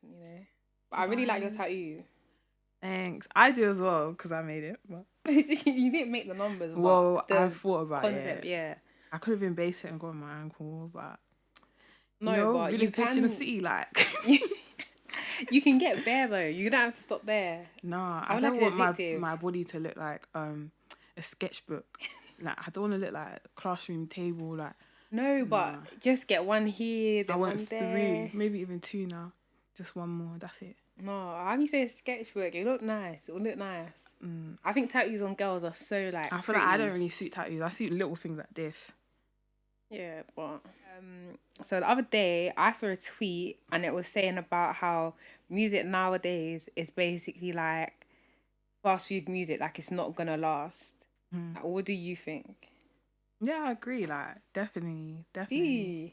you know. But I really like your tattoo. Thanks. I do as well because I made it. But... You didn't make the numbers, well, but I thought about concept, it. yeah. I could have been basic and got my ankle, but no, but really you bitch in the city, like. You can get bare though. You don't have to stop there. Nah, I don't want my body to look like a sketchbook. Like I don't want to look like a classroom table. Like no, but just get one here, then one there. 3, maybe even 2 now. Just one more. That's it. No, how do you say a sketchbook? It look nice. It will look nice. I think tattoos on girls are so like. I feel like I don't really suit tattoos. I suit little things like this. Yeah, but so the other day I saw a tweet and it was saying about how music nowadays is basically like fast food music, like it's not gonna last. Like, what do you think? Yeah, I agree. Like definitely.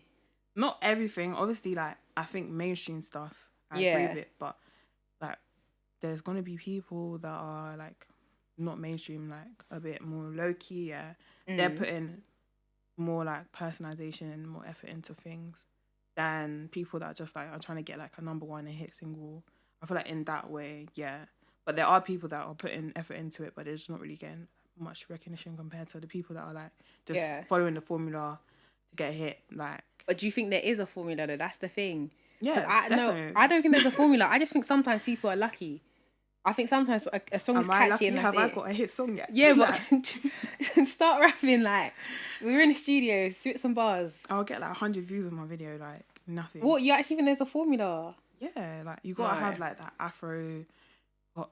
Not everything. Obviously, like I think mainstream stuff. I agree with it, but like there's gonna be people that are like not mainstream, like a bit more low key. Yeah, they're putting more like personalization and more effort into things than people that just like are trying to get like a number 1 hit single. I feel like in that way, yeah. But there are people that are putting effort into it, but they're just not really getting much recognition compared to the people that are like just following the formula to get a hit. Like, but do you think there is a formula though? That's the thing. Yeah, no, I don't think there's a formula. I just think sometimes people are lucky. I think sometimes a song is catchy lucky? and that's Have I got a hit song yet? Yeah, but start rapping like we're in the studio, spit some bars. I'll get like 100 views on my video, like nothing. What, you actually think there's a formula? Yeah, like you gotta have like that Afro hot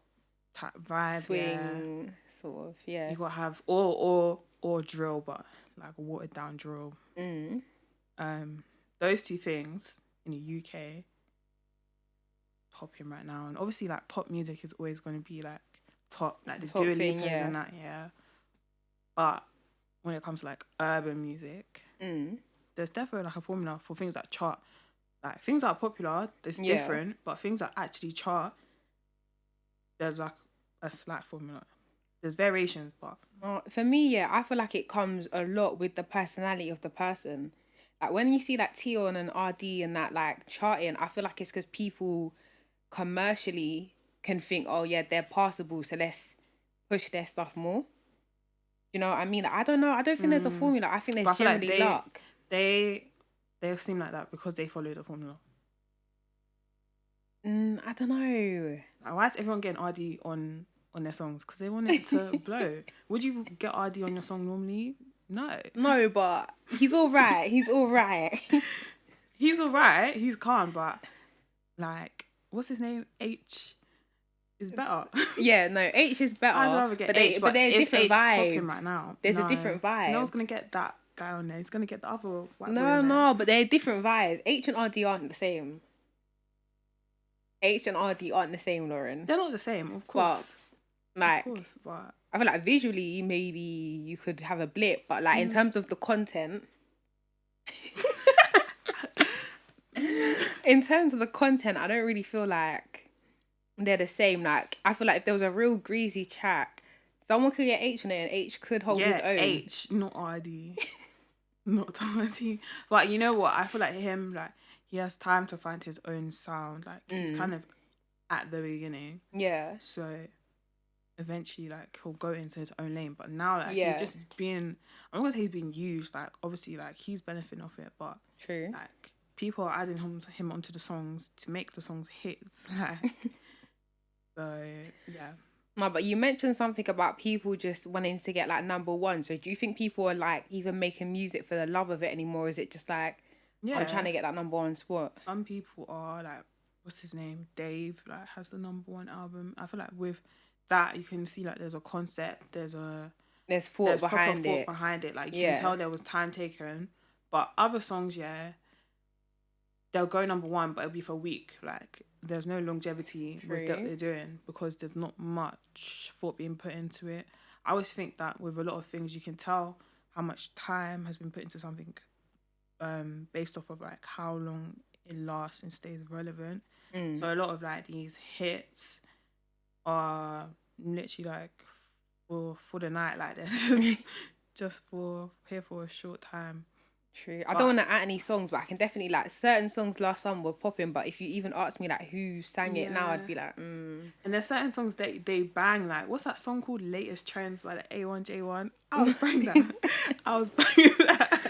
type vibe, swing, sort of, yeah. You gotta have or drill, but like a watered down drill. Those 2 things in the UK popping right now, and obviously like pop music is always going to be like top, like the Dua Lipas and that, but when it comes to like urban music, there's definitely like a formula for things that chart. Like things that are popular, it's different, but things that actually chart, there's like a slight formula. There's variations, but for me, I feel like it comes a lot with the personality of the person. Like when you see like Tion and RD and that like charting, I feel like it's because people commercially can think, oh yeah, they're passable, so let's push their stuff more. You know what I mean? Like, I don't know. I don't think there's a formula. I think there's generally luck. They seem like that because they follow the formula. I don't know. Like, why is everyone getting RD on their songs? Because they want it to blow. Would you get RD on your song normally? No, but he's all right. He's all right. He's all right. He's calm, but like, what's his name? H is better. Yeah, no, H is better. I'd rather get H, but they're different vibe right now. There's a different vibe. So no one's gonna get that guy on there. He's gonna get the other white boy No, but they're different vibes. H and RD aren't the same. H and RD aren't the same, Lauren. They're not the same, of course. But, like, I feel like visually maybe you could have a blip, but like in terms of the content, I don't really feel like they're the same. Like I feel like if there was a real greasy track, someone could get H on it and H could hold his own. H, not RD. Not RD. But you know what? I feel like him, like, he has time to find his own sound. Like, he's kind of at the beginning. Yeah. So, eventually, like, he'll go into his own lane. But now, like, he's just being... I'm not going to say he's being used. Like, obviously, like, he's benefiting off it. But, true. Like, people are adding him onto the songs to make the songs hits. Like, so, yeah. No, but you mentioned something about people just wanting to get, like, number 1. So, do you think people are, like, even making music for the love of it anymore? Or is it just, like... Yeah. I'm trying to get that number 1 spot. Some people are like, what's his name? Dave, like, has the number 1 album. I feel like with that, you can see like there's a concept, there's thought behind it. Like, you can tell there was time taken. But other songs, they'll go number 1, but it'll be for a week. Like, there's no longevity with what they're doing because there's not much thought being put into it. I always think that with a lot of things, you can tell how much time has been put into something. Based off of like how long it lasts and stays relevant. So a lot of like these hits are literally like for the night, like this, just for a short time. True. I don't want to add any songs, but I can definitely like certain songs last summer were popping. But if you even ask me like who sang it now, I'd be like, And there's certain songs that they bang. Like, what's that song called? Latest Trends by the A1J1. I was banging that. I was banging that.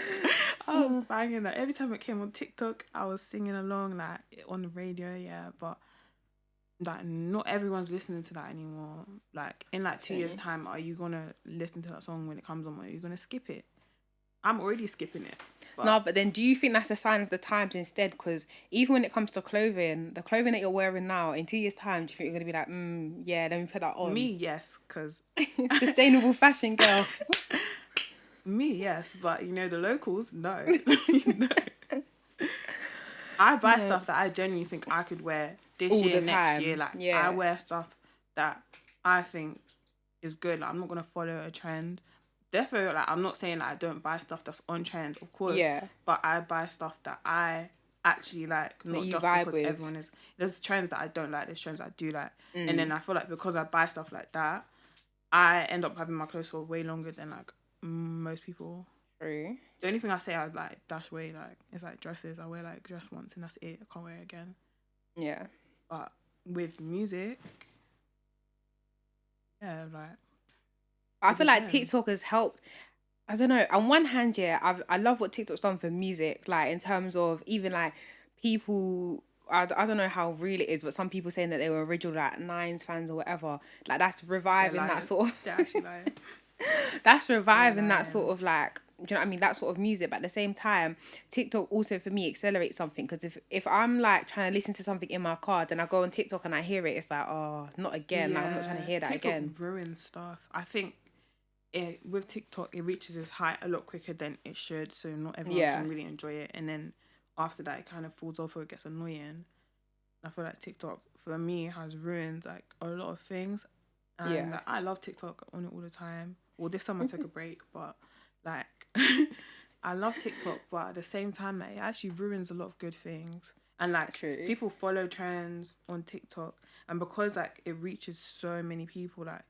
I was banging that. Every time it came on TikTok, I was singing along like on the radio. Yeah, but like not everyone's listening to that anymore. Like in like 2 years' time, are you gonna listen to that song when it comes on? Or are you gonna skip it? I'm already skipping it. But then do you think that's a sign of the times instead? Because even when it comes to clothing, the clothing that you're wearing now, in 2 years' time, do you think you're going to be like, yeah, let me put that on? Me, yes, because... Sustainable fashion girl. Me, yes, but the locals, no. I buy stuff that I genuinely think I could wear this year, next year. Like, I wear stuff that I think is good. Like, I'm not going to follow a trend. Therefore, like, I'm not saying that I don't buy stuff that's on trend, of course. Yeah. But I buy stuff that I actually like, not just because everyone is. There's trends that I don't like, there's trends that I do like. And then I feel like because I buy stuff like that, I end up having my clothes for way longer than like most people. True. The only thing I say I like dash away like is like dresses. I wear like dress once and that's it. I can't wear it again. Yeah. But with music, yeah, like I feel like TikTok has helped. I don't know. On one hand, yeah, I love what TikTok's done for music. Like in terms of even like people. I don't know how real it is, but some people saying that they were original like Nines fans or whatever. Like that's reviving that sort of. They're actually lying. That's reviving that sort of like. Do you know what I mean? That sort of music. But at the same time, TikTok also for me accelerates something because if I'm like trying to listen to something in my car, then I go on TikTok and I hear it. It's like, oh, not again. Yeah. Like, I'm not trying to hear that TikTok again. TikTok ruins stuff. I think with TikTok, it reaches its height a lot quicker than it should. So not everyone can really enjoy it. And then after that, it kind of falls off or it gets annoying. I feel like TikTok, for me, has ruined like a lot of things. And like, I love TikTok on it all the time. Well, this summer I took a break, but like I love TikTok, but at the same time, like, it actually ruins a lot of good things. And like people follow trends on TikTok, and because like it reaches so many people, like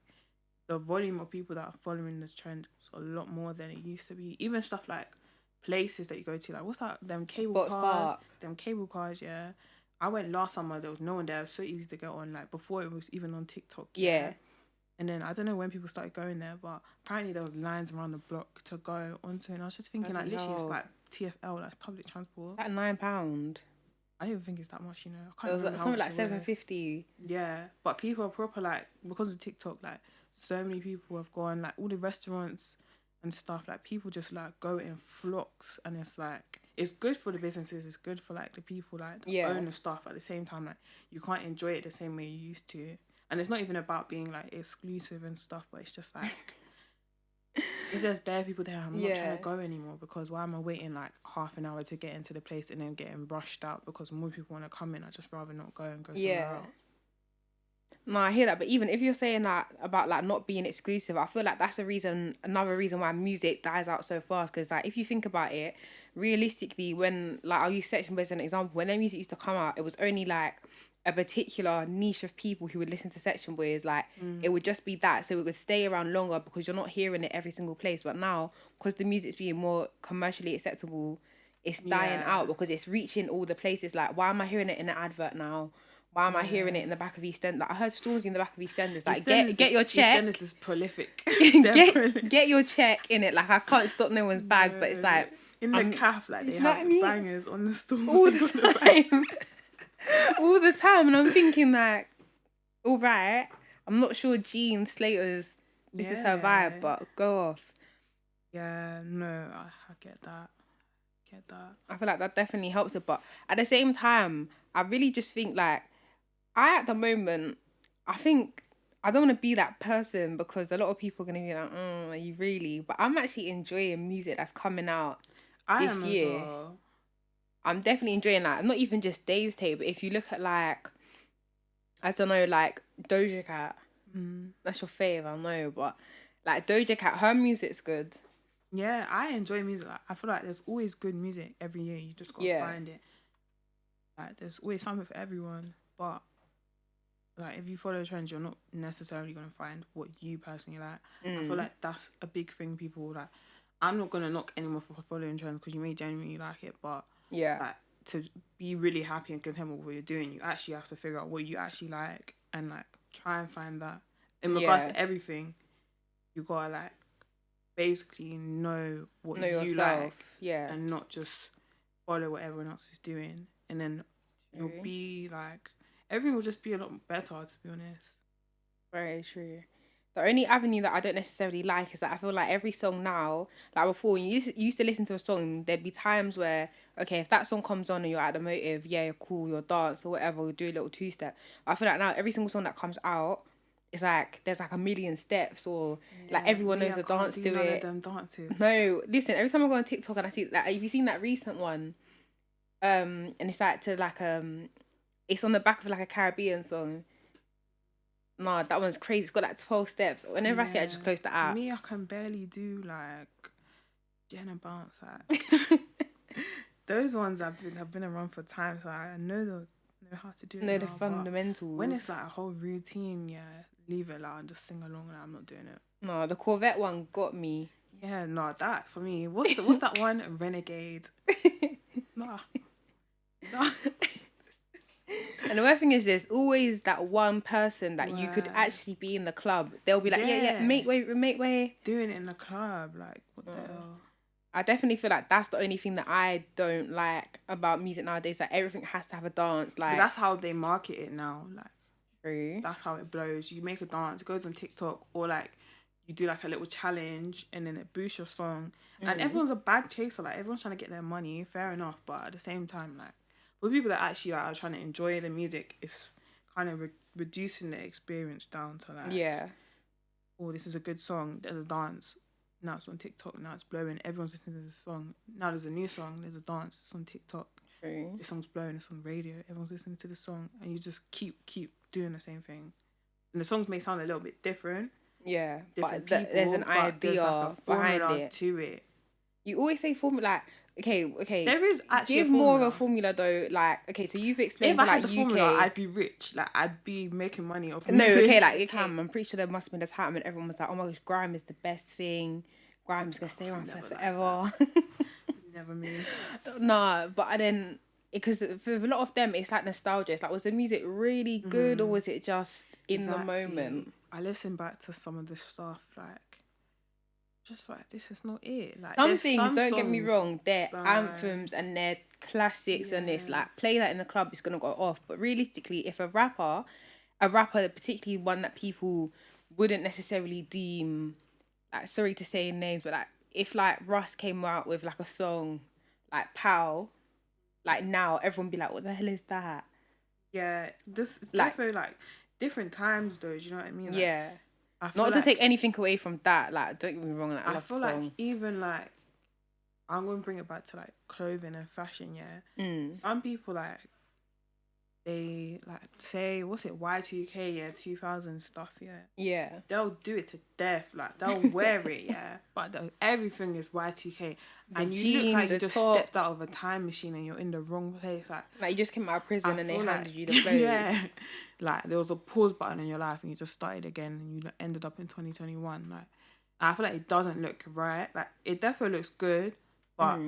the volume of people that are following this trend is a lot more than it used to be. Even stuff like places that you go to, like what's that? Them cable cars, yeah. I went last summer. There was no one there. It was so easy to get on. Like before, it was even on TikTok. Yeah. And then I don't know when people started going there, but apparently there was lines around the block to go onto. And I was just thinking, like, literally, it's like TFL, like public transport. Is that £9? I don't even think it's that much, I can't remember. It was like something like $7.50. Yeah, but people are proper, like, because of TikTok, like, so many people have gone, like, all the restaurants and stuff, like, people just, like, go in flocks, and it's, like, it's good for the businesses, it's good for, like, the people, like, that own the stuff. At the same time, like, you can't enjoy it the same way you used to. And it's not even about being, like, exclusive and stuff, but it's just, like, if there's bare people there, I'm not trying to go anymore, because why am I waiting, like, half an hour to get into the place and then getting rushed out because more people want to come in? I'd just rather not go and go somewhere else. No, I hear that, but even if you're saying that about like not being exclusive, I feel like that's another reason why music dies out so fast. Because like if you think about it, realistically, when like I'll use Section Boys as an example, when their music used to come out, it was only like a particular niche of people who would listen to Section Boys. Like it would just be that, so it would stay around longer because you're not hearing it every single place. But now, because the music's being more commercially acceptable, it's dying out because it's reaching all the places. Like, why am I hearing it in an advert now? Why am I hearing it in the back of EastEnders? Like, I heard Stormzy in the back of EastEnders. Like, get your check. EastEnders is prolific. get your check in it. Like, I can't stop no one's bag, but it's like in the calf, like they have bangers on the store all the time. All the time, and I'm thinking like, all right, I'm not sure Jean Slater's this is her vibe, but go off. Yeah, no, I get that. I feel like that definitely helps it, but at the same time, I really just think like at the moment, I think I don't want to be that person because a lot of people are going to be like, are you really? But I'm actually enjoying music that's coming out this year. As well. I'm definitely enjoying that. Not even just Dave's tape, but if you look at like, I don't know, like Doja Cat. That's your fave, I know, but like Doja Cat, her music's good. Yeah, I enjoy music. Like, I feel like there's always good music every year. You just gotta find it. Like, there's always something for everyone. But like, if you follow trends, you're not necessarily gonna find what you personally like. I feel like that's a big thing. People like. I'm not gonna knock anyone for following trends because you may genuinely like it, but yeah, like to be really happy and content with what you're doing, you actually have to figure out what you actually like and like try and find that. In regards to everything, you gotta like basically know what know you yourself, like, and not just follow what everyone else is doing, and then you'll be like everything will just be a lot better, to be honest. Very true. The only avenue that I don't necessarily like is that I feel like every song now, like before, when you used to listen to a song, there'd be times where, okay, if that song comes on and you're at the motive, yeah, cool, you'll dance or whatever, we'll do a little two-step. I feel like now every single song that comes out, it's like there's like a million steps, or like everyone knows the dance to it. Them dances. No, listen, every time I go on TikTok and I see that, have you seen that recent one? And it's like to like it's on the back of like a Caribbean song. Nah, that one's crazy. It's got like 12 steps. Whenever I see it, I just close the app. Me, I can barely do like Jenna bounce. Like those ones have been around for time, so I know how to do it. Know the fundamentals. When it's like a whole routine, leave it out and just sing along, and I'm not doing it. No, the Corvette one got me. Yeah, no, that for me. What's that one? Renegade. Nah. And the worst thing is, there's always that one person that you could actually be in the club. They'll be like, yeah, make way. Doing it in the club, like, what the hell? I definitely feel like that's the only thing that I don't like about music nowadays. Like, everything has to have a dance. Like, that's how they market it now. Like, true. That's how it blows. You make a dance, it goes on TikTok, or like you do like a little challenge, and then it boosts your song. And everyone's a bag chaser. Like, everyone's trying to get their money. Fair enough, but at the same time, like, for people that actually like, are trying to enjoy the music, it's kind of reducing the experience down to like, oh, this is a good song. There's a dance. Now it's on TikTok. Now it's blowing. Everyone's listening to this song. Now there's a new song. There's a dance. It's on TikTok. True. This song's blowing. It's on the radio. Everyone's listening to the song, and you just keep doing the same thing. And the songs may sound a little bit different. Yeah, different but there's an idea like behind it. To it. You always say formula. Like, okay. There is actually give more of a formula though. Like, okay, so you've explained if I like had the UK, formula, I'd be rich. Like, I'd be making money off. No, okay, like you can. I'm pretty sure there must have been this time when everyone was like, "Oh my gosh, grime is the best thing. Grime's gonna stay around for forever." Never me. Nah, but then because for a lot of them, it's like nostalgia. It's like, was the music really good or was it just in the moment? I listen back to some of this stuff, like, just like, this is not it. Like, some things, don't get me wrong, they're anthems and they're classics, and it's like, play that in the club, it's gonna go off. But realistically, if a rapper, particularly one that people wouldn't necessarily deem, like, sorry to say names, but like, if like Russ came out with like a song like Pow, like now everyone be like, what the hell is that? Yeah, this is like, definitely like different times though, do you know what I mean? Like, yeah. Not to take anything away from that, like, don't get me wrong, like, I love feel the song. Like even like, I'm gonna bring it back to like clothing and fashion, Some people like, they like say, what's it, Y2K, 2000 stuff, they'll do it to death, like they'll wear it, but everything is Y2K, and you look like you just stepped out of a time machine and you're in the wrong place, like you just came out of prison and they handed you the clothes. Like there was a pause button in your life and you just started again and you ended up in 2021. Like, I feel like it doesn't look right. Like, it definitely looks good, but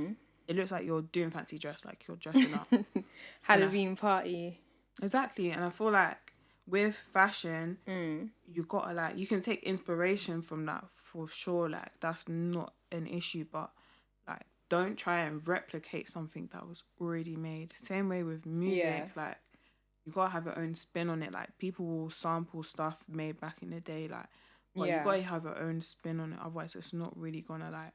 it looks like you're doing fancy dress, like you're dressing up. Halloween party. Exactly. And I feel like with fashion, you gotta like, you can take inspiration from that for sure. Like, that's not an issue, but like, don't try and replicate something that was already made. Same way with music, like, you gotta have your own spin on it. Like, people will sample stuff made back in the day, like, but you gotta have your own spin on it. Otherwise, it's not really gonna like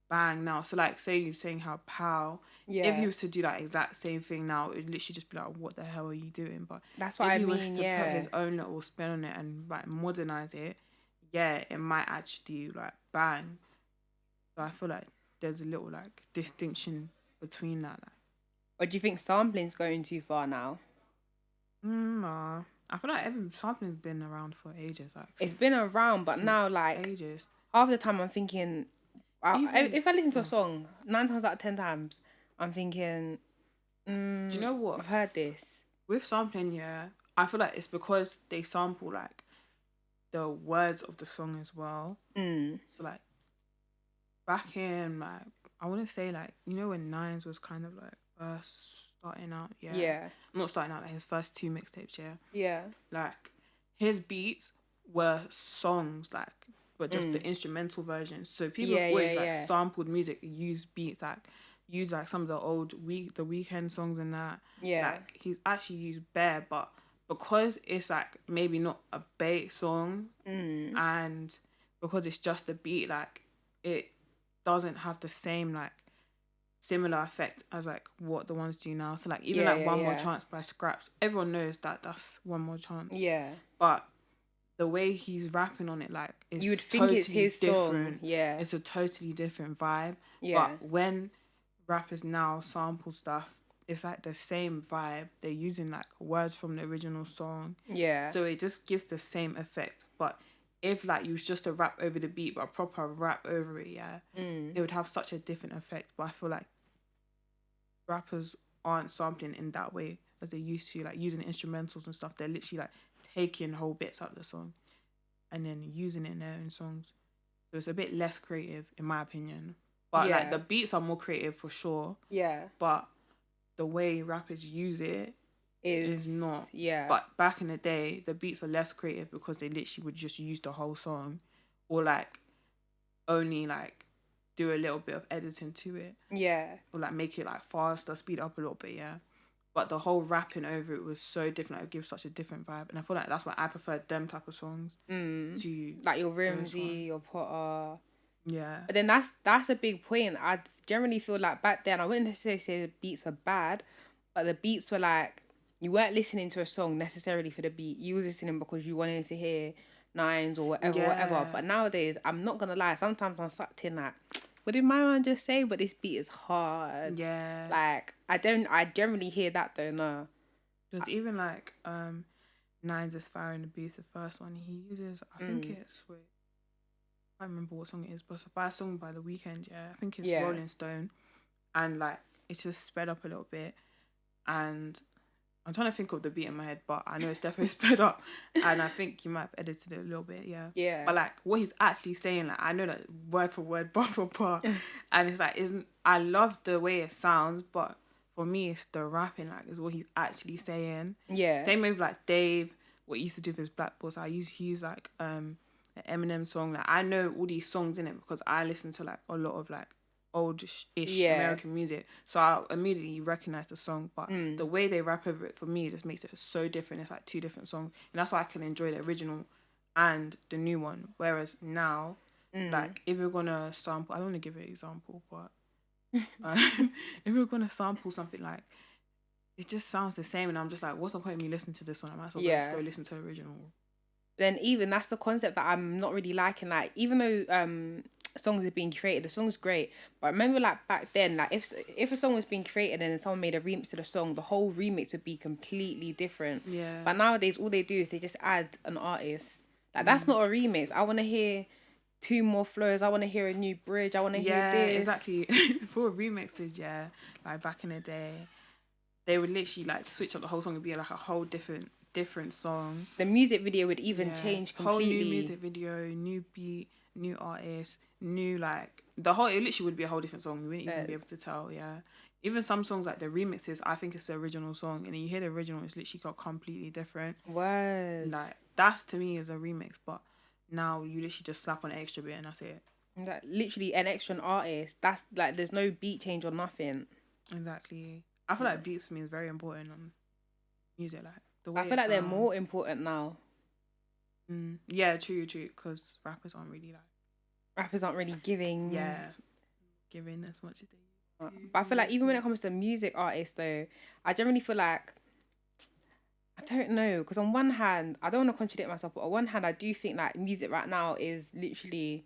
bang now. So like, say you're saying how Pow, if he was to do that exact same thing now, it'd literally just be like, what the hell are you doing? But that's what I mean. If he was to put his own little spin on it and like modernize it, it might actually like bang. So I feel like there's a little like distinction between that. Like. Or do you think sampling's going too far now? Nah. I feel like sampling's been around for ages. Like, it's been around, but now like ages. Half the time I'm thinking, if I listen to a song, 9 times out of 10 times, I'm thinking, do you know what? I've heard this. With sampling, I feel like it's because they sample like the words of the song as well. So like, back in like I want to say like when Nines was kind of like first starting out, Yeah. not starting out, like his first two mixtapes, Yeah. like his beats were songs, like, but just the instrumental versions. So people have always like sampled music, used beats, like use like some of the old the Weekend songs and that. Yeah. Like he's actually used bare, but because it's like maybe not a bait song, and because it's just a beat, like it doesn't have the same like similar effect as like what the ones do now. So like even like One More Chance by Scraps, everyone knows that that's One More Chance. Yeah. But the way he's rapping on it, like, it's you would think totally it's his different. song. Yeah. It's a totally different vibe. Yeah. But when rappers now sample stuff, it's like the same vibe. They're using like words from the original song. Yeah. So it just gives the same effect. But if like you was just to rap over the beat, but a proper rap over it, it would have such a different effect. But I feel like rappers aren't sampling in that way as they used to, like using instrumentals and stuff. They're literally like taking whole bits out of the song and then using it in their own songs. So it's a bit less creative, in my opinion. But like the beats are more creative for sure. Yeah. But the way rappers use it is not. Yeah. But back in the day, the beats are less creative because they literally would just use the whole song, or like only like do a little bit of editing to it. Yeah. Or like make it like faster, speed up a little bit, But the whole rapping over it was so different. It gives such a different vibe. And I feel like that's why I prefer them type of songs to like your Rimsey, your Potter. Yeah. But then that's a big point. I generally feel like back then I wouldn't necessarily say the beats were bad, but the beats were like you weren't listening to a song necessarily for the beat. You was listening because you wanted to hear Nines or whatever. But nowadays, I'm not gonna lie, sometimes I'm sucked in like, what did my man just say? But this beat is hard. Yeah. Like I generally hear that though, no. There's even like Nines is Fire in the Booth, the first one he uses, I think it's I can't remember what song it is, but it's by a song by The Weeknd, I think it's Rolling Stone. And like it's just sped up a little bit, and I'm trying to think of the beat in my head, but I know it's definitely sped up, and I think you might have edited it a little bit, Yeah. But like what he's actually saying, like I know that word for word, bar for bar, and it's like I love the way it sounds, but for me it's the rapping, like is what he's actually saying. Yeah. Same with like Dave, what he used to do with his Black Boys. He used like an Eminem song. Like I know all these songs in it because I listen to like a lot of like old-ish American music, so I immediately recognize the song, but the way they rap over it for me just makes it so different. It's like two different songs, and that's why I can enjoy the original and the new one. Whereas now, like if we're gonna sample, I don't want to give an example, but if we're gonna sample something, like it just sounds the same, and I'm just like, what's the point of me listening to this one? I might as well just go listen to the original. Then even that's the concept that I'm not really liking. Like even though songs are being created, the song's great, but I remember like back then, like if a song was being created and then someone made a remix to the song, the whole remix would be completely different. Yeah. But nowadays all they do is they just add an artist. Like that's not a remix. I want to hear two more flows. I want to hear a new bridge. I want to hear this. Yeah, exactly. For remixes, like back in the day, they would literally like switch up the whole song and be like a whole different song. The music video would even change completely. Whole new music video, new beat, new artist, new like it literally would be a whole different song. You wouldn't even be able to tell. Even some songs like the remixes, I think it's the original song, and then you hear the original, it's literally got completely different. Words. Like that's to me is a remix, but now you literally just slap on an extra bit and that's it. Like literally an extra artist. That's like there's no beat change or nothing. Exactly. I feel like beats for me is very important on music. Like the way I feel like they're more important now. Yeah, true. Because rappers aren't really giving. Giving as much as they. But I feel like even when it comes to music artists, though, I generally feel like I don't know, because on one hand, I don't want to contradict myself, but on one hand, I do think like music right now is literally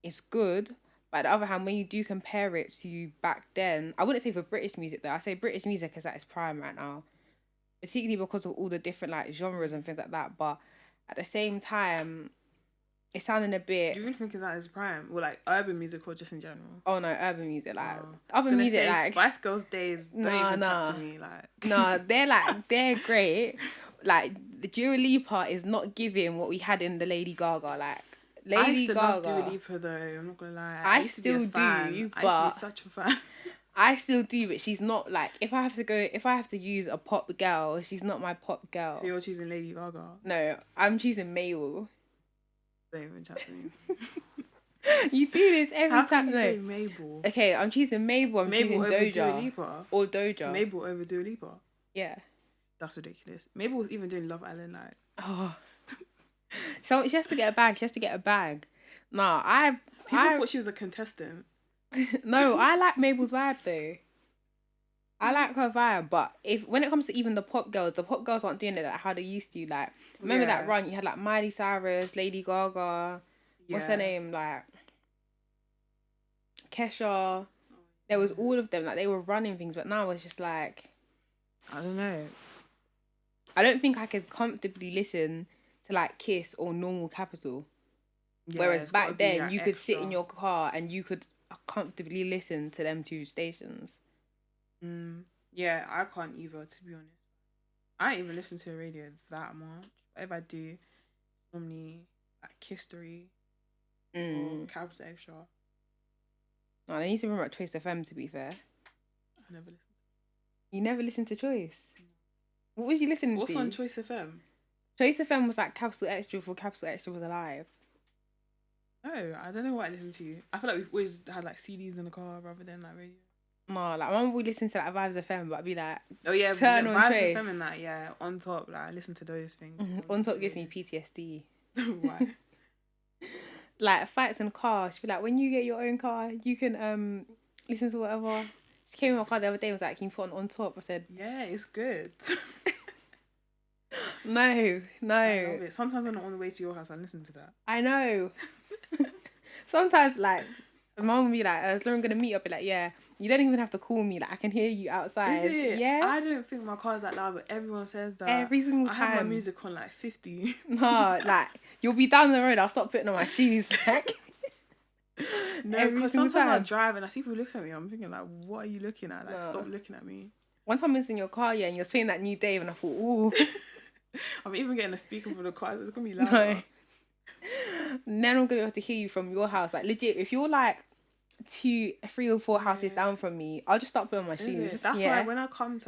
it's good. But on the other hand, when you do compare it to back then, I wouldn't say for British music though. I say British music is at its prime right now, particularly because of all the different like genres and things like that. But at the same time, it's sounding a bit. Do you really think it's at its prime? Well, like urban music or just in general? Oh no, urban music other music like Spice Girls days. Don't even chat to me like. No, they're great. Like the Dua Lipa is not giving what we had in the Lady Gaga. Like Lady I used to love Gaga. Dua Lipa though. I'm not gonna lie. I used to be a still fan. do, I used to but be such a fan. I still do, but she's not like if I have to use a pop girl, she's not my pop girl. So you're choosing Lady Gaga? No, I'm choosing Mabel. Don't even chat to me. You do this every How time. can you say Mabel? Okay, I'm choosing Mabel. I'm choosing over Doja. Dua Lipa? Or Doja. Mabel over Dua Lipa? Yeah. That's ridiculous. Mabel was even doing Love Island like. Oh. So she has to get a bag. Nah, People thought she was a contestant. No, I like Mabel's vibe though. I like her vibe, but when it comes to even the pop girls aren't doing it like how they used to. Like, remember that run? You had like Miley Cyrus, Lady Gaga, what's her name? Like, Kesha. There was all of them. Like, they were running things, but now it's just like, I don't know. I don't think I could comfortably listen to like Kiss or Normal Capital. Yeah, whereas back then, you could sit in your car and you could comfortably listen to them two stations. Yeah, I can't either, to be honest. I don't even listen to the radio that much. But if I do, normally like History or Capital Extra. Oh, they need to remember Choice FM, to be fair. I never listened. You never listened to Choice? What was you listening to? What's on Choice FM? Choice FM was like Capital Extra before Capital Extra was alive. No, I don't know what I listened to. I feel like we've always had like CDs in the car rather than like radio. No, like I remember we listened to like Vibes FM, but I'd be like, oh yeah, turn on Vibes Choice. FM and that, yeah, On Top. Like I listen to those things. On Top gives me PTSD. Why? Like fights in cars. She'd be like, when you get your own car, you can listen to whatever. She came in my car the other day and was like, can you put on Top? I said, yeah, it's good. No. I love it. Sometimes when I'm on the way to your house, I listen to that. I know. Sometimes like mum will be like, as long as I'm gonna meet up, be like, yeah, you don't even have to call me, like I can hear you outside. Is it? Yeah. I don't think my car's that loud, but everyone says that. Every single time. I have my music on like 50. No, like you'll be down the road, I'll stop putting on my shoes. Like no, because sometimes I drive and I see people look at me, I'm thinking like, what are you looking at? Like stop looking at me. One time I was in your car, yeah, and you was playing that New Dave and I thought, ooh. I'm even getting a speaker for the car, it's gonna be loud. No. Then I'm gonna be able to hear you from your house. Like legit, if you're like 2, 3 or 4 houses down from me, I'll just start putting on my shoes. That's why when I come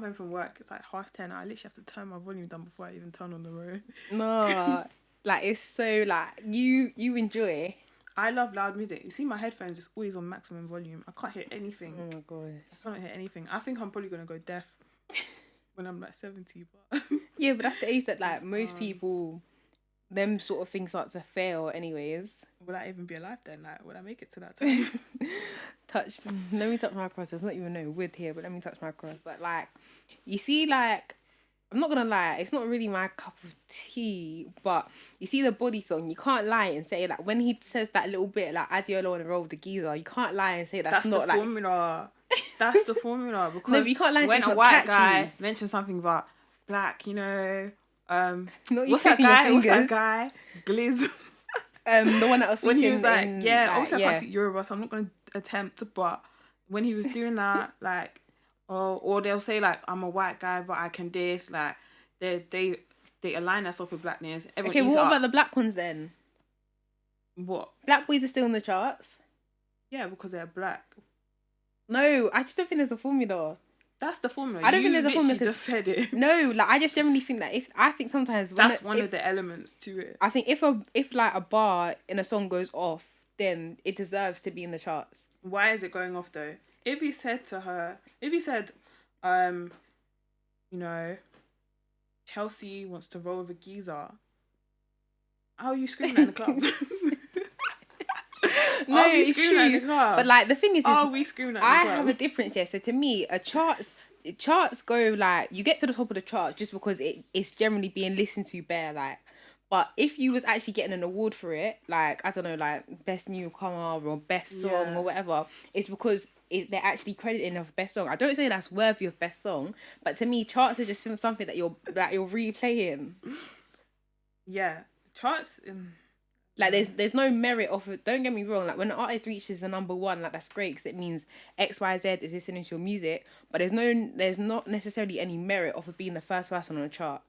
home from work, it's like 10:30. I literally have to turn my volume down before I even turn on the road. No, like it's so like you enjoy. I love loud music. You see my headphones, it's always on maximum volume. I can't hear anything. Oh my god. I can't hear anything. I think I'm probably gonna go deaf when I'm like 70, but yeah, but that's the age that like most people, them sort of things start to fail anyways. Will I even be alive then? Like, will I make it to that time? Let me touch my cross. There's not even no wood here, but let me touch my cross. But like, you see, like, I'm not gonna lie, it's not really my cup of tea, but you see the Body song, you can't lie and say like when he says that little bit like Adiola on the roll with the geezer, you can't lie and say that's not the like formula. That's the formula, because no, but you can't lie and when say it's a not white catchy. guy mentions something about black, you know, what's that guy? Glizz. The one that was when he was like, in, yeah, like, obviously I can't speak Yoruba, so I'm not gonna attempt, but when he was doing that, like, or they'll say like, I'm a white guy, but I can this, like, they align themselves with blackness. Okay, well, what about the black ones then? What? Black boys are still in the charts. Yeah, because they're black. No, I just don't think there's a formula. That's the formula. I don't think there's a formula. You just said it. No, like I just generally think that sometimes that's one of the elements to it. I think if like a bar in a song goes off, then it deserves to be in the charts. Why is it going off though? If he said, you know, Chelsea wants to roll with a geezer, how are you screaming at the club? No, it's true. But like the thing is we screaming at the club? I have a difference here. So to me, charts go like you get to the top of the chart just because it's generally being listened to bare like. But if you was actually getting an award for it, like I don't know, like best newcomer or best song or whatever, it's because they're actually crediting of best song. I don't say that's worthy of best song, but to me, charts are just something that you're replaying. Yeah, charts. Like there's no merit of it. Don't get me wrong. Like when an artist reaches the number 1, like that's great because it means XYZ is listening to your music. But there's not necessarily any merit of it being the first person on a chart.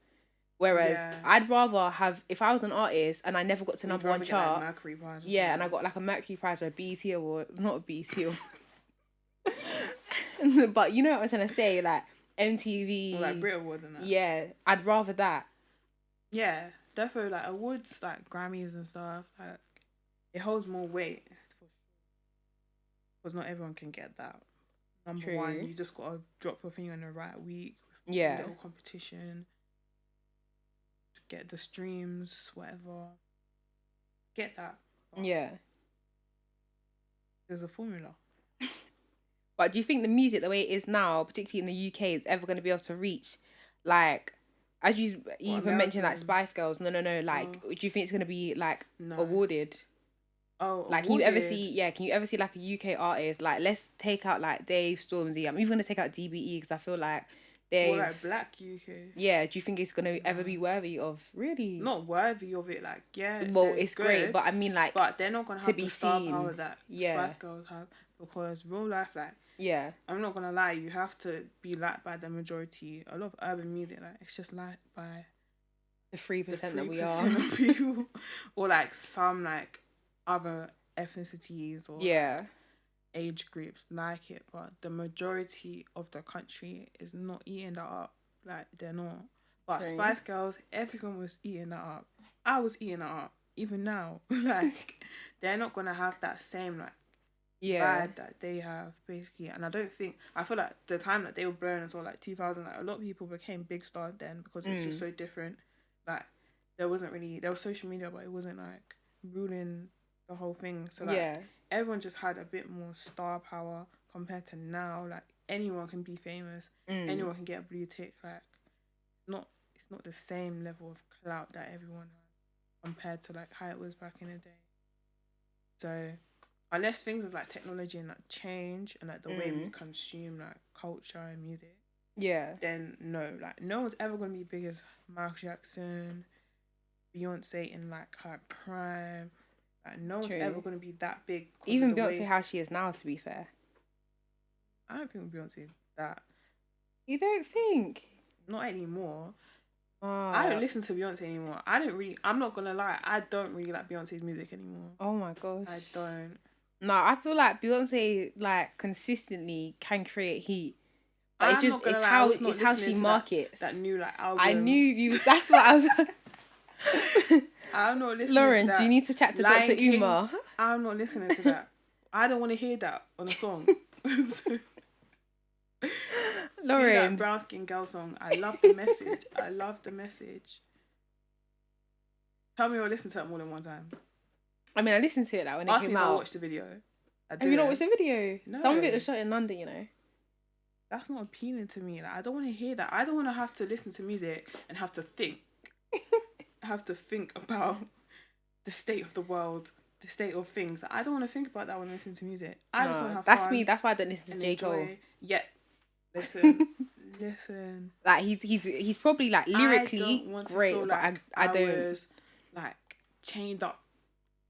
Whereas I'd rather have, if I was an artist and I never got to number one chart, like Mercury Prize, and I got like a Mercury Prize or a BET award, not a BET award. But you know what I'm trying to say, like MTV, or like Brit Award and that. Yeah, I'd rather that. Yeah, definitely like awards like Grammys and stuff. Like it holds more weight because not everyone can get that. Number one, you just gotta drop your thing on the right week. Yeah, little competition. Get the streams, whatever. Get that. Yeah. There's a formula. But do you think the music, the way it is now, particularly in the UK, is ever going to be able to reach, like, as you even mentioned, like Spice Girls? No. Like, do you think it's going to be like awarded? Oh, like, awarded. Can you ever see like a UK artist? Like, let's take out like Dave, Stormzy. I'm even going to take out DBE because I feel like Or like Black UK. Yeah, do you think it's going to ever be worthy of, really? Not worthy of it, like, yeah. Well, it's good, great, but I mean, like, but they're not going to have the star power that Spice Girls have, because real life, like, yeah, I'm not going to lie, you have to be liked by the majority. A lot of urban music, like, it's just liked by the 3% that we are. Of people. Or like some like other ethnicities or age groups like it, but the majority of the country is not eating that up. Like, they're not. But Spice Girls, everyone was eating that up. I was eating that up. Even now, like, they're not gonna have that same like vibe that they have, basically. And I feel like the time that they were blowing as well, like 2000, like a lot of people became big stars then because it was just so different. Like, there was social media, but it wasn't like ruling the whole thing. So like everyone just had a bit more star power compared to now. Like, anyone can be famous, anyone can get a blue tick. Like, it's not the same level of clout that everyone has compared to like how it was back in the day. So unless things with like technology and like change and like the way we consume like culture and music, then no one's ever gonna be big as Michael Jackson, Beyonce in like her prime. Like, no one's ever gonna be that big. Even Beyonce, how she is now, to be fair. I don't think Beyonce that. You don't think? Not anymore. I don't listen to Beyonce anymore. I'm not gonna lie, I don't really like Beyonce's music anymore. Oh my gosh. I don't. No, I feel like Beyonce like consistently can create heat. But it's how she markets. That new like album. I knew you. That's what I was. I'm not listening Lauren, to that. do you need to chat to Dr. Umar? I'm not listening to that. I don't want to hear that on a song. Lauren. See that brown skin girl song. I love the message. Tell me, I listened to it more than one time. I mean, I listened to it like when it came out. I watched the video. Have you not watched the video? No. Some of it was shot in London, you know. That's not appealing to me. Like, I don't want to hear that. I don't want to have to listen to music and have to think. Have to think about the state of the world, the state of things. I don't want to think about that when I listen to music. I just want to have fun. That's me. That's why I don't listen to J. Cole. Yeah. Listen. Like, he's probably like lyrically great, but like I don't. Was, like, chained up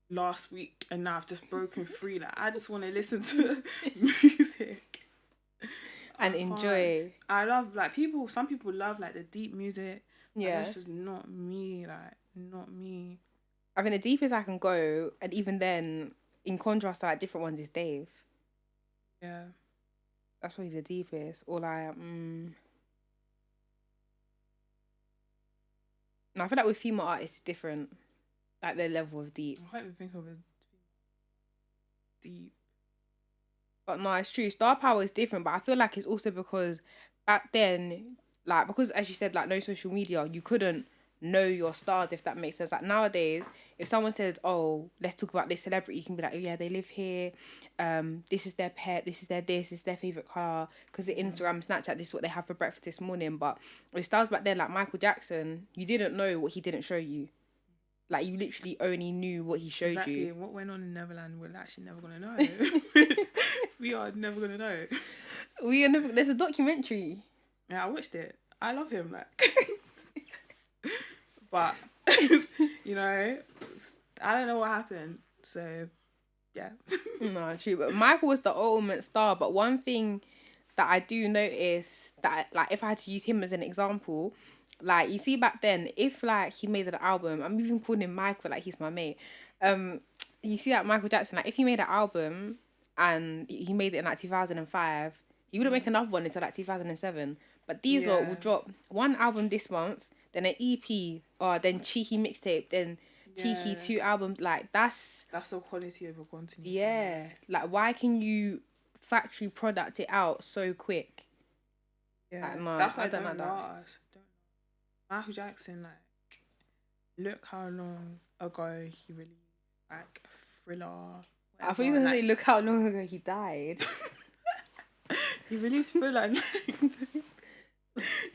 last week and now I've just broken free. Like, I just want to listen to music and enjoy. I love like some people love like the deep music. Yeah, that's just not me. Like, not me. I think the deepest I can go, and even then, in contrast to like different ones, is Dave. Yeah, that's probably the deepest. Or like, No, I feel like with female artists, it's different. Like, their level of deep. I can't even think of it. Deep. But no, it's true. Star power is different, but I feel like it's also because back then, like, because as you said, like, no social media, you couldn't know your stars, if that makes sense. Like, nowadays, if someone says, oh, let's talk about this celebrity, you can be like, oh yeah, they live here, this is their pet, this is their favourite colour, because of Instagram, Snapchat, this is what they have for breakfast this morning. But with stars back then, like Michael Jackson, you didn't know what he didn't show you. Like, you literally only knew what he showed you. What went on in Neverland, we're actually never going to know. We are never going to know. There's a documentary. Yeah, I watched it. I love him, like. But, you know, I don't know what happened. So, yeah. No, true. But Michael was the ultimate star. But one thing that I do notice that, like, if I had to use him as an example, like, you see back then, if, like, he made an album, I'm even calling him Michael, like, he's my mate. You see that Michael Jackson, like, if he made an album and he made it in, like, 2005, he wouldn't make another one until, like, 2007. But these lot will drop one album this month, then an EP, or then Cheeky mixtape, then Cheeky 2 albums. Like, that's the quality over quantity. Yeah. Like, why can you factory product it out so quick? Yeah. Like, no, that's I don't like that. Michael Jackson, like, look how long ago he released, like, Thriller. I thought you were going to say, look how long ago he died. He released Thriller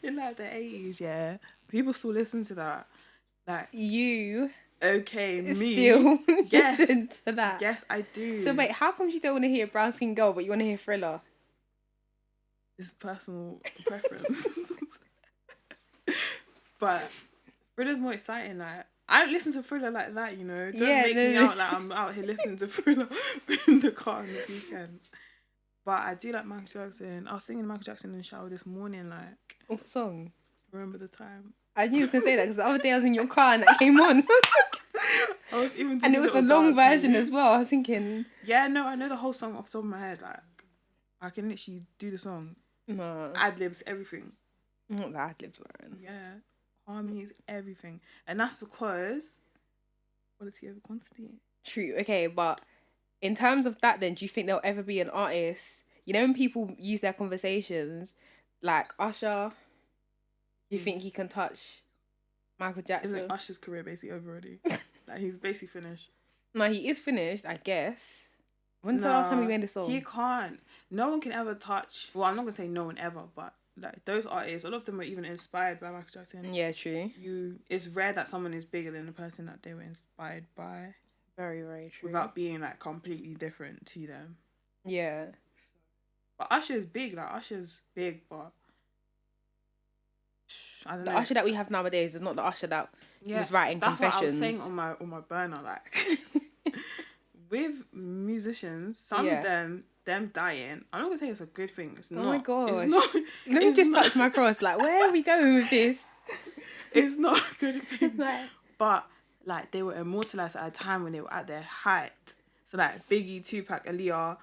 in like the 80s, yeah. People still listen to that. Like, you okay, me still listen to that. Yes, I do. So wait, how come you don't want to hear Brown Skin Girl but you want to hear Thriller? It's personal preference. But Thriller's more exciting. Like, I don't listen to Thriller like that, you know. Don't make me out like I'm out here listening to Thriller in the car on the weekends. But I do like Michael Jackson. I was singing Michael Jackson in the shower this morning, like... What song? Remember the Time. I knew you were going to say that because the other day I was in your car and that came on. I was even and it was the long version as well. I was thinking... Yeah, no, I know the whole song off the top of my head. Like, I can literally do the song. No. Ad-libs, everything. Not the ad-libs, Lauren. Yeah. Harmonies, everything. And that's because... quality over quantity. True. Okay, but in terms of that then, do you think there'll ever be an artist... You know when people use their conversations, like Usher, do you think he can touch Michael Jackson? Isn't Usher's career basically over already? Like, he's basically finished. No, he is finished, I guess. When's the last time he made a song? He can't. No one can ever touch... Well, I'm not going to say no one ever, but like those artists, a lot of them were even inspired by Michael Jackson. Yeah, true. It's rare that someone is bigger than the person that they were inspired by. Very, very true. Without being like completely different to them. Yeah. But Usher's big, but I don't know. The Usher that we have nowadays is not the Usher that was writing Confessions. That's what I was saying on my burner, like with musicians, some of them dying. I'm not gonna say it's a good thing. It's not. Oh my gosh! It's not, Let me just touch my cross. Like, where are we going with this? It's not a good thing. But like, they were immortalized at a time when they were at their height. So like Biggie, Tupac, Aaliyah.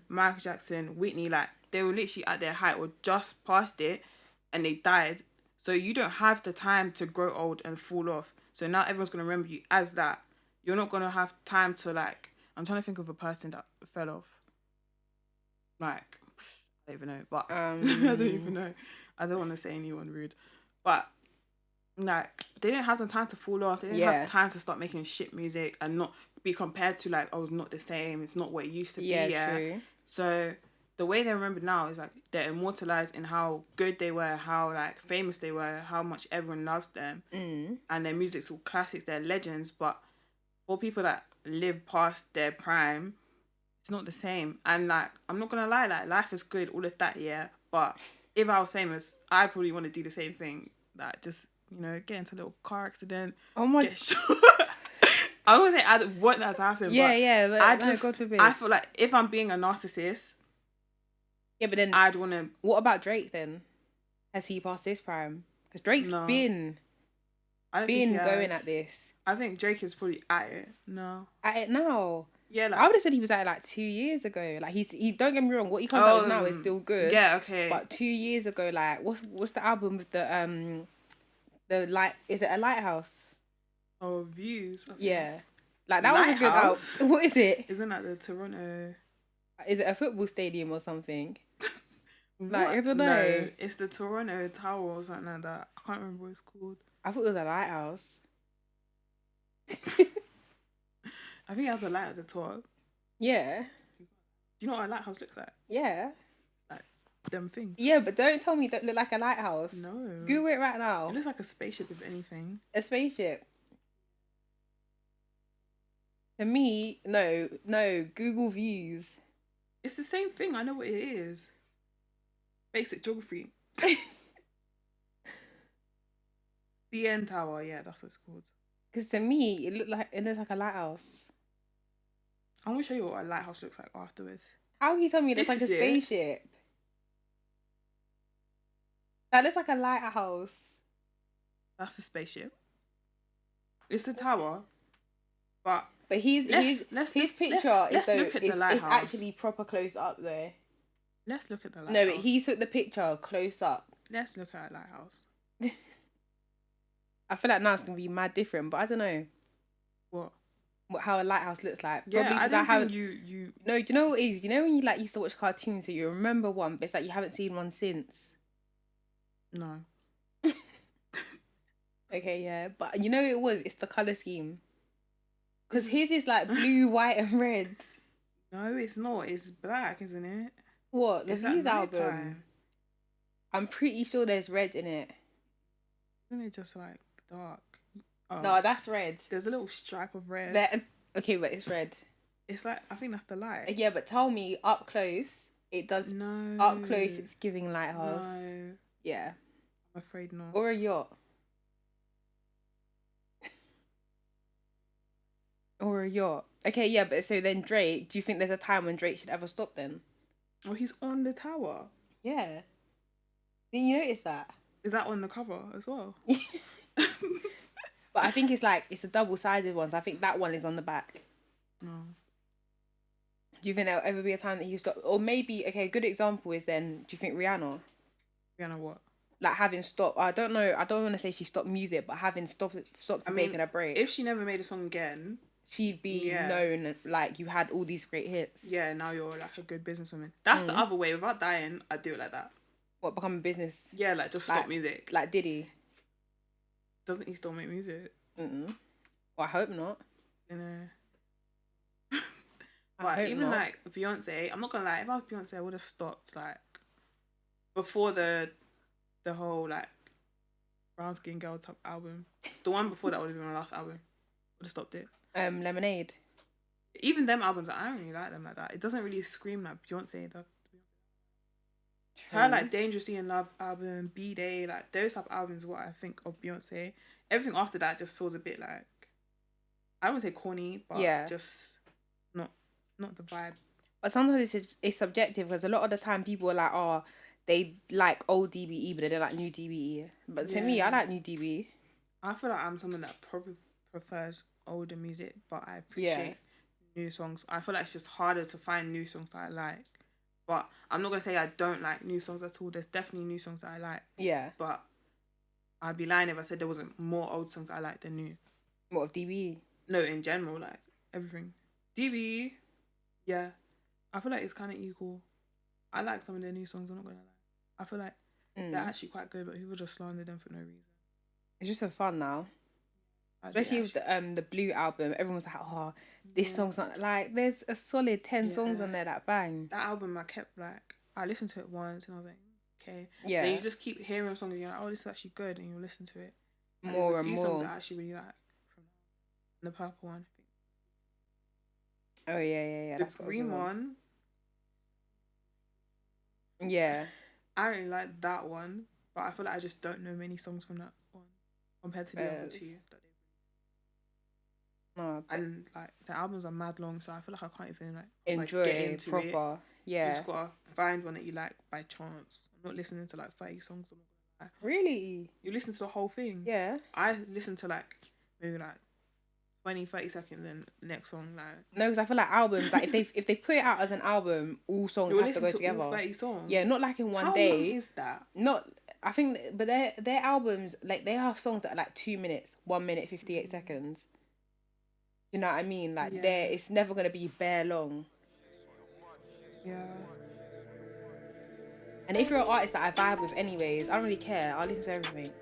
Michael Jackson, Whitney, like they were literally at their height or just past it and they died. So you don't have the time to grow old and fall off. So now everyone's going to remember you as that. You're not going to have time to like... I'm trying to think of a person that fell off. Like, I don't even know. But I don't even know. I don't want to say anyone rude. But like, they didn't have the time to fall off. They didn't have the time to start making shit music and not be compared to like, oh, it's not the same. It's not what it used to be. Yeah, true. So the way they're remembered now is like they're immortalized in how good they were, how like famous they were, how much everyone loves them, and their music's all classics. They're legends. But for people that live past their prime, it's not the same. And like, I'm not gonna lie, like life is good, all of that, yeah. But if I was famous, I probably want to do the same thing. Like just, you know, get into a little car accident. Oh my. Get shot. I wouldn't say I want that to happen. Yeah, but yeah. Like, no, God forbid. I feel like if I'm being a narcissist, yeah, but then I'd want to. What about Drake then? Has he passed his prime? Because Drake's been going at this. I think Drake is probably at it. No, at it now. Yeah, like, I would have said he was at it like 2 years ago. Like he don't get me wrong, what he comes out with now is still good. Yeah, okay. But 2 years ago, like what's the album with the light? Is it a Lighthouse? Oh, Views. Yeah, like that was a good album. What is it? Isn't that the Toronto? Is it a football stadium or something? Like, I don't know. No, it's the Toronto Tower or something like that. I can't remember what it's called. I thought it was a lighthouse. I think it has a light at the top. Yeah. Do you know what a lighthouse looks like? Yeah. Like them things. Yeah, but don't tell me it don't look like a lighthouse. No. Google it right now. It looks like a spaceship, if anything. A spaceship. To me, no. Google Views. It's the same thing. I know what it is. Basic geography. CN Tower. Yeah, that's what it's called. Because to me, it looks like a lighthouse. I'm gonna show you what a lighthouse looks like afterwards. How can you tell me it looks like a spaceship? That looks like a lighthouse. That's a spaceship. It's a tower, but his picture let's look at the lighthouse. It's actually proper close up though. Let's look at the lighthouse. No, but he took the picture close up. Let's look at a lighthouse. I feel like now it's gonna be mad different, but I don't know. What how a lighthouse looks like. Yeah, probably because I think you. No, do you know what it is? You know when you like used to watch cartoons, so you remember one, but it's like you haven't seen one since. No. Okay, yeah, but you know it was. It's the color scheme. Because his is like blue, white, and red. No, it's not. It's black, isn't it? What? The Views album? I'm pretty sure there's red in it. Isn't it just like dark? Oh. No, that's red. There's a little stripe of red. Okay, but it's red. It's like, I think that's the light. Yeah, but tell me, up close, it does. No. Up close, it's giving lighthouse. No. Yeah. I'm afraid not. Or a yacht. Or a yacht. Okay, yeah, but so then Drake, do you think there's a time when Drake should ever stop then? Oh, he's on the tower. Yeah. Didn't you notice that? Is that on the cover as well? But I think it's a double-sided one, so I think that one is on the back. No. Do you think there'll ever be a time that you stop? Or maybe, okay, a good example is then, do you think Rihanna? Rihanna what? Like having stopped, I don't know, I don't want to say she stopped music, but having stopped taking a break. If she never made a song again, she'd be known, like you had all these great hits. Yeah, now you're like a good businesswoman. That's the other way. Without dying, I'd do it like that. What, become a business? Yeah, like just stop music. Like Diddy. Doesn't he still make music? Well, I hope not. You know. But even not. Like Beyonce, I'm not gonna lie, if I was Beyonce, I would have stopped like before the whole like brown skin girl top album. The one before that would have been my last album. Would have stopped it. Lemonade. Even them albums, I don't really like them like that. It doesn't really scream like Beyonce does. Her like Dangerously in Love album, B-Day, like those type of albums, what I think of Beyonce. Everything after that just feels a bit like, I don't want to say corny, but just not the vibe. But sometimes it's subjective because a lot of the time people are like, oh, they like old DBE, but they don't like new DBE. But to me, I like new DBE. I feel like I'm someone that probably prefers older music, but I appreciate new songs. I feel like it's just harder to find new songs that I like. But I'm not going to say I don't like new songs at all. There's definitely new songs that I like. Yeah. But I'd be lying if I said there wasn't more old songs that I like than new. What, of DBE? No, in general, like, everything. DBE, yeah. I feel like it's kind of equal. I like some of their new songs, I'm not going to lie. I feel like they're actually quite good, but people just slander them for no reason. It's just for fun now. Especially with the Blue album, everyone was like, oh, this song's not... Like, there's a solid 10 songs on there that bang. That album, I kept, like... I listened to it once, and I was like, okay. Yeah. Then you just keep hearing a song, and you're like, oh, this is actually good, and you listen to it. And more and more. There's a few songs I actually really like. From the purple one, I think. Oh, yeah. The green one. Yeah. I really like that one, but I feel like I just don't know many songs from that one compared to the other two. And like the albums are mad long, so I feel like I can't even like enjoy it proper. Yeah, you just gotta find one that you like by chance. I'm not listening to like 30 songs. Really? You listen to the whole thing? Yeah. I listen to like maybe like 20-30 seconds, and next song like. No, because I feel like albums, like if they put it out as an album, all songs have to go together. All 30 songs. Yeah, not like in one day. How long is that? Not. I think, but their albums, like they have songs that are like 2 minutes, 1 minute 58 seconds. You know what I mean? Like it's never gonna be bare long. Yeah. And if you're an artist that I vibe with anyways, I don't really care. I'll listen to everything.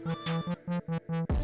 T2P7RTY.